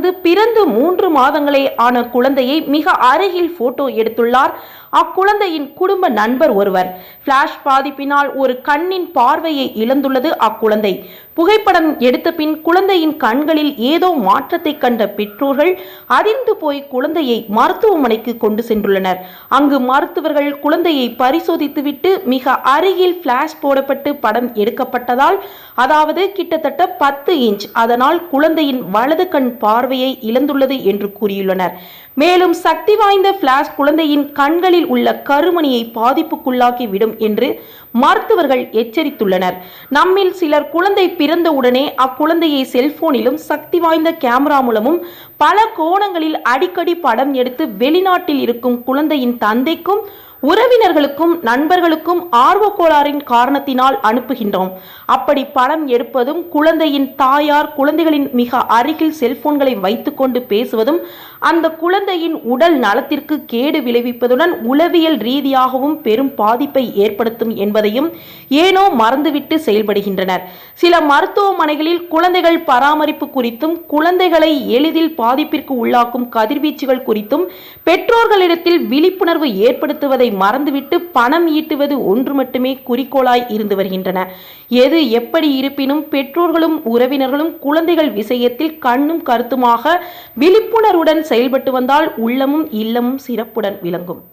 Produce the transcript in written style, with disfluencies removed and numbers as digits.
தொடர்ந்து பிறந்து 3 மாதங்களே ஆன குழந்தையை மிக அருகில் போட்டோ எடுத்துள்ளார் அக்குழந்தையின் குடும்ப நண்பர் ஒருவர். பிளாஷ் பாதிப்பினால் ஒரு கண்ணின் பார்வையை இழந்துள்ளது அக்குழந்தை. புகைப்படம் எடுத்த பின் குழந்தையின் கண்களில் ஏதோ மாற்றத்தை கண்ட பெற்றோர்கள் அதிர்ந்து போய் குழந்தையை மருத்துவமனைக்கு கொண்டு சென்றுள்ளனர். அங்கு மருத்துவர்கள் குழந்தையை பரிசோதித்துவிட்டு மிக அருகில் பிளாஷ் போடப்பட்டு படம் எடுக்கப்பட்டதால், அதாவது கிட்டத்தட்ட 10 இன்ச், அதனால் குழந்தையின் வலது கண் பார்வையை இழந்துள்ளது என்று கூறியுள்ளனர். மேலும் சக்தி வாய்ந்த பிளாஷ் குழந்தையின் கண்களில் உள்ள கருமணியை பாதிப்புக்குள்ளாக்கி விடும் என்று மருத்துவர்கள் எச்சரித்துள்ளனர். நம்மில் சிலர் குழந்தை பிறந்தவுடனே அக்குழந்தையை செல்போனிலும் சக்தி வாய்ந்த கேமரா மூலமும் பல கோணங்களில் அடிக்கடி படம் எடுத்து வெளிநாட்டில் இருக்கும் குழந்தையின் தந்தைக்கும் உறவினர்களுக்கும் நண்பர்களுக்கும் ஆர்வக்கோளாறின் காரணத்தினால் அனுப்புகின்றோம். அப்படி படம் எடுப்பதும் குழந்தையின் தாயார் குழந்தைகளின் மிக அருகில் செல்போன்களை வைத்துக்கொண்டு பேசுவதும் அந்த குழந்தையின் உடல் நலத்திற்கு கேடு விளைவிப்பதுடன் உளவியல் ரீதியாகவும் பெரும் பாதிப்பை ஏற்படுத்தும் என்பதையும் ஏனோ மறந்துவிட்டு செயல்படுகின்றனர். சில மருத்துவமனைகளில் குழந்தைகள் பராமரிப்பு குறித்தும் குழந்தைகளை எளிதில் பாதிப்பிற்கு உள்ளாக்கும் கதிர்வீச்சுகள் குறித்தும் பெற்றோர்களிடத்தில் விழிப்புணர்வு ஏற்படுத்துவதை மறந்துவிட்டு பணம் ஈட்டுவது ஒன்று மட்டுமே குறிக்கோளாய் இருந்து வருகின்றன. எது எப்படி இருப்பினும் பெற்றோர்களும் உறவினர்களும் குழந்தைகள் விஷயத்தில் கண்ணும் கருத்துமாக விழிப்புணர்வுடன் செயல்பட்டு வந்தால் உள்ளமும் இல்லமும் சிறப்புடன் விளங்கும்.